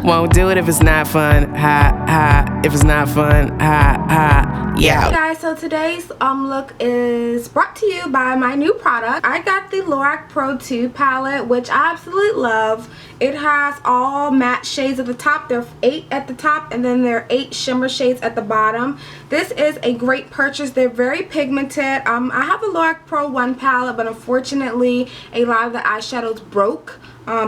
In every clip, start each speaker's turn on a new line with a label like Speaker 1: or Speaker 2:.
Speaker 1: Won't do it if it's not fun. Ha ha. If it's not fun. Ha ha. Yeah.
Speaker 2: Hey guys, so today's look is brought to you by my new product. I got the Lorac Pro 2 palette, which I absolutely love. It has all matte shades at the top. There are 8 at the top, and then there are 8 shimmer shades at the bottom. This is a great purchase. They're very pigmented. I have a Lorac Pro 1 palette, but unfortunately a lot of the eyeshadows broke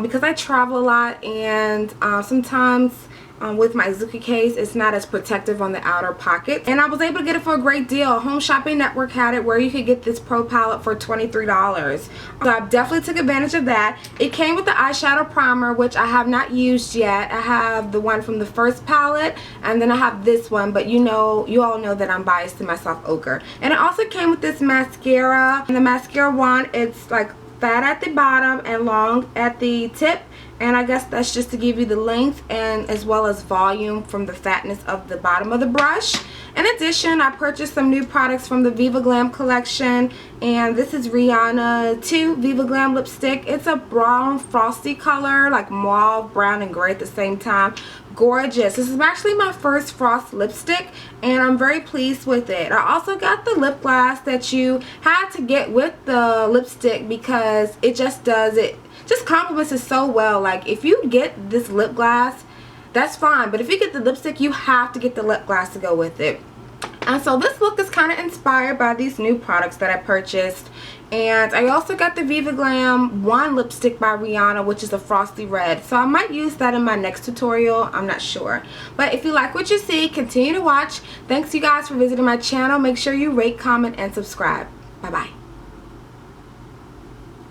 Speaker 2: because I travel a lot, and sometimes with my Zuki case, it's not as protective on the outer pocket. And I was able to get it for a great deal. Home Shopping Network had it where you could get this Pro palette for $23. So I definitely took advantage of that. It came with the eyeshadow primer, which I have not used yet. I have the one from the first palette, and then I have this one, but you all know that I'm biased to my soft ochre. And it also came with this mascara. And the mascara wand, it's like fat at the bottom and long at the tip, and I guess that's just to give you the length and as well as volume from the fatness of the bottom of the brush. In addition, I purchased some new products from the Viva Glam collection, and this is Rihanna 2 Viva Glam lipstick. It's a brown frosty color, like mauve, brown, and gray at the same time. Gorgeous. This is actually my first Frost lipstick, and I'm very pleased with it. I also got the lip gloss that you had to get with the lipstick because it just complements it so well. Like, if you get this lip gloss, that's fine, but if you get the lipstick, you have to get the lip gloss to go with it. And so this look is kind of inspired by these new products that I purchased. And I also got the Viva Glam 1 lipstick by Rihanna, which is a frosty red. So I might use that in my next tutorial. I'm not sure. But if you like what you see, continue to watch. Thanks you guys for visiting my channel. Make sure you rate, comment, and subscribe. Bye-bye.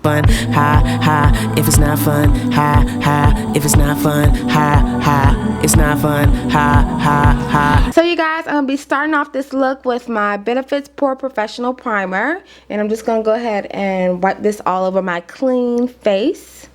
Speaker 1: Fun, ha ha. If it's not fun, ha ha. If it's not fun, ha ha. It's not fun, ha ha ha.
Speaker 2: So you guys, I'm gonna be starting off this look with my Benefits Pore Professional Primer, and I'm just gonna go ahead and wipe this all over my clean face.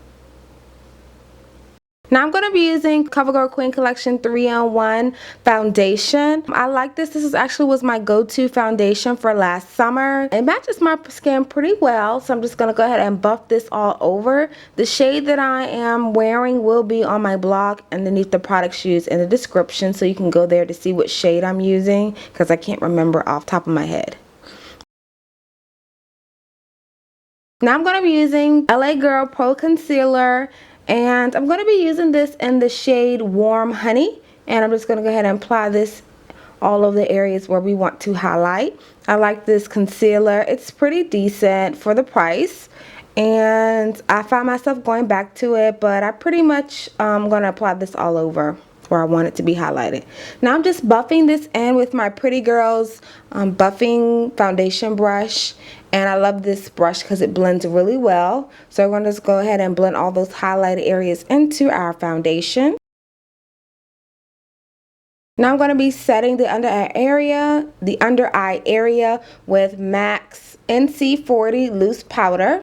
Speaker 2: Now I'm going to be using CoverGirl Queen Collection 3-in-1 foundation. I like this. This was my go-to foundation for last summer. It matches my skin pretty well, so I'm just going to go ahead and buff this all over. The shade that I am wearing will be on my blog underneath the products used in the description, so you can go there to see what shade I'm using because I can't remember off the top of my head. Now I'm going to be using LA Girl Pro Concealer, and I'm going to be using this in the shade Warm Honey, and I'm just going to go ahead and apply this all over the areas where we want to highlight. I like this concealer. It's pretty decent for the price, and I find myself going back to it, but I pretty much I'm going to apply this all over where I want it to be highlighted. Now I'm just buffing this in with my Pretty Girls buffing foundation brush, and I love this brush because it blends really well. So we're going to just go ahead and blend all those highlighted areas into our foundation. Now I'm going to be setting the under eye area with MAC's NC40 loose powder.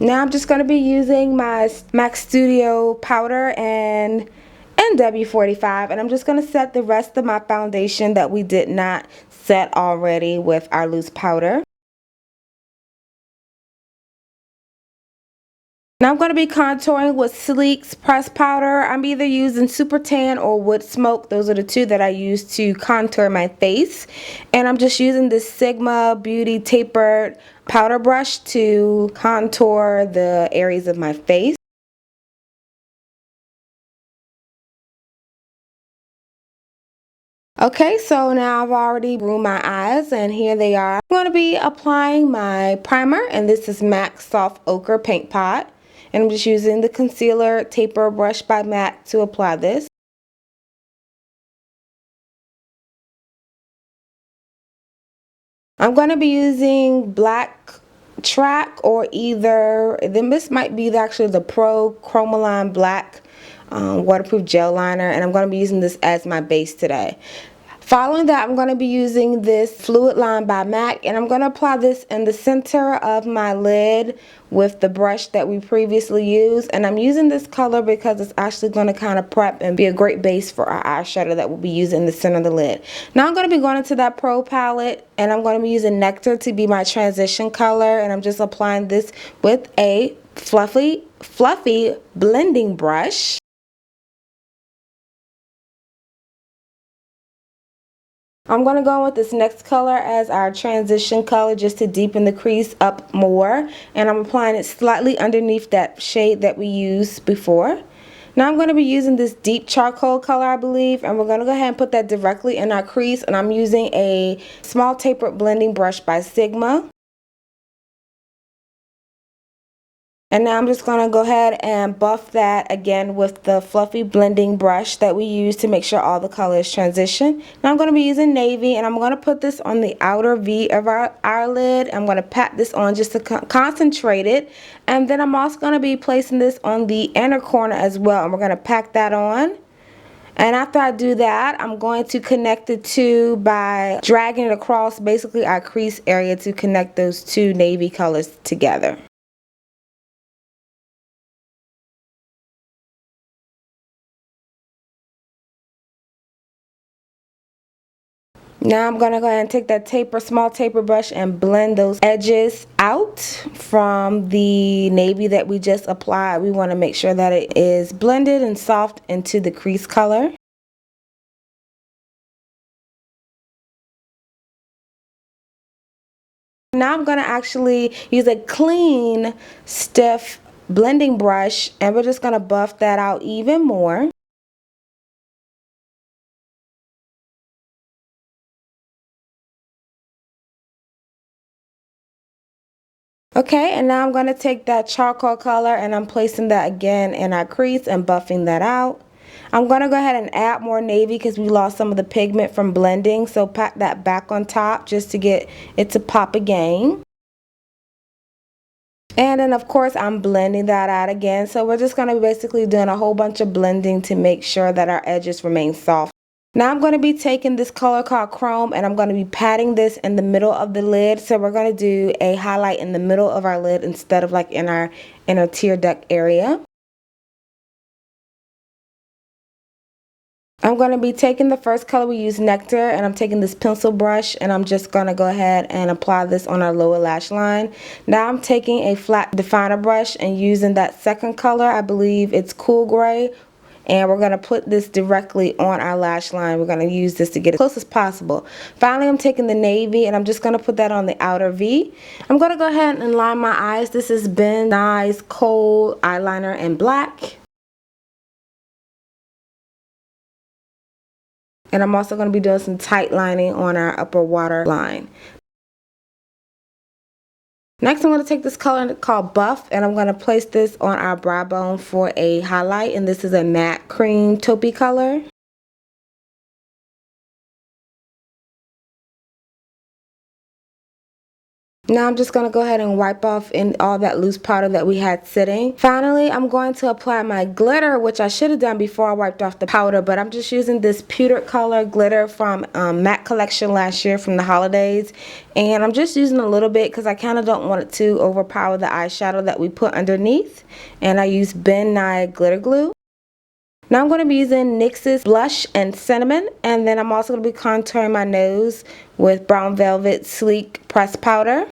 Speaker 2: Now I'm just going to be using my MAC Studio powder and NW45, and I'm just going to set the rest of my foundation that we did not set already with our loose powder. Now I'm going to be contouring with Sleek's pressed powder. I'm either using Super Tan or Wood Smoke. Those are the two that I use to contour my face. And I'm just using this Sigma Beauty tapered powder brush to contour the areas of my face. Okay, so now I've already ruined my eyes, and here they are. I'm going to be applying my primer, and this is MAC Soft Ochre Paint Pot. And I'm just using the concealer taper brush by MAC to apply this. I'm going to be using Black Track, or either, then this might be actually the Pro Chromaline Black waterproof gel liner, and I'm going to be using this as my base today. Following that, I'm going to be using this fluid line by MAC, and I'm going to apply this in the center of my lid with the brush that we previously used. And I'm using this color because it's actually going to kind of prep and be a great base for our eyeshadow that we'll be using in the center of the lid. Now I'm going to be going into that Pro palette, and I'm going to be using Nectar to be my transition color, and I'm just applying this with a fluffy blending brush. I'm going to go with this next color as our transition color just to deepen the crease up more, and I'm applying it slightly underneath that shade that we used before. Now I'm going to be using this deep charcoal color, I believe, and we're going to go ahead and put that directly in our crease, and I'm using a small tapered blending brush by Sigma. And now I'm just going to go ahead and buff that again with the fluffy blending brush that we use to make sure all the colors transition. Now I'm going to be using navy, and I'm going to put this on the outer V of our lid. I'm going to pat this on just to concentrate it. And then I'm also going to be placing this on the inner corner as well. And we're going to pack that on. And after I do that, I'm going to connect the two by dragging it across basically our crease area to connect those two navy colors together. Now I'm going to go ahead and take that small taper brush and blend those edges out from the navy that we just applied. We want to make sure that it is blended and soft into the crease color. Now I'm going to actually use a clean, stiff blending brush, and we're just going to buff that out even more. Okay, and now I'm going to take that charcoal color and I'm placing that again in our crease and buffing that out. I'm going to go ahead and add more navy because we lost some of the pigment from blending, so pat that back on top just to get it to pop again. And then of course I'm blending that out again, so we're just going to be basically doing a whole bunch of blending to make sure that our edges remain soft. Now I'm going to be taking this color called Chrome, and I'm going to be patting this in the middle of the lid. So we're going to do a highlight in the middle of our lid instead of like in our inner tear duct area. I'm going to be taking the first color we use, Nectar, and I'm taking this pencil brush and I'm just going to go ahead and apply this on our lower lash line. Now I'm taking a flat definer brush and using that second color, I believe it's Cool Gray, and we're going to put this directly on our lash line. We're going to use this to get as close as possible. Finally, I'm taking the navy and I'm just going to put that on the outer V. I'm going to go ahead and line my eyes. This is Ben Nye's Kohl eyeliner in black. And I'm also going to be doing some tight lining on our upper water line. Next, I'm going to take this color called Buff, and I'm going to place this on our brow bone for a highlight. And this is a matte cream taupey color. Now I'm just going to go ahead and wipe off all that loose powder that we had sitting. Finally, I'm going to apply my glitter, which I should have done before I wiped off the powder, but I'm just using this pewter color glitter from MAC collection last year from the holidays. And I'm just using a little bit because I kind of don't want it to overpower the eyeshadow that we put underneath. And I use Ben Nye glitter glue. Now I'm going to be using NYX's Blush and Cinnamon, and then I'm also going to be contouring my nose with Brown Velvet Sleek Pressed Powder.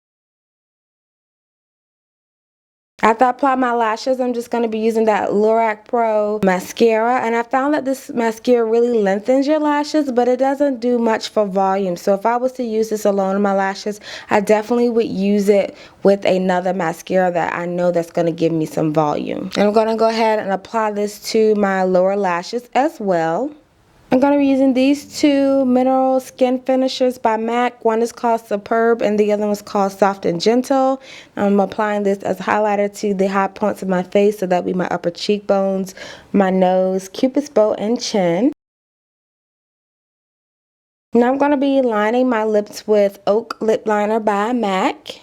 Speaker 2: After I apply my lashes, I'm just going to be using that Lorac Pro mascara, and I found that this mascara really lengthens your lashes, but it doesn't do much for volume. So if I was to use this alone in my lashes, I definitely would use it with another mascara that I know that's going to give me some volume. And I'm going to go ahead and apply this to my lower lashes as well. I'm going to be using these two mineral skin finishers by MAC. One is called Superb and the other one is called Soft and Gentle. I'm applying this as a highlighter to the high points of my face, so that would be my upper cheekbones, my nose, cupid's bow, and chin. Now I'm going to be lining my lips with Oak Lip Liner by MAC.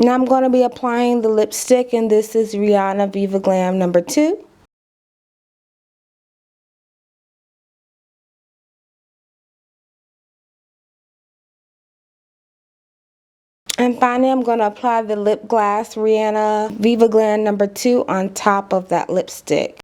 Speaker 2: Now I'm going to be applying the lipstick, and this is Rihanna Viva Glam number 2. And finally, I'm going to apply the lip gloss Rihanna Viva Glam number 2 on top of that lipstick.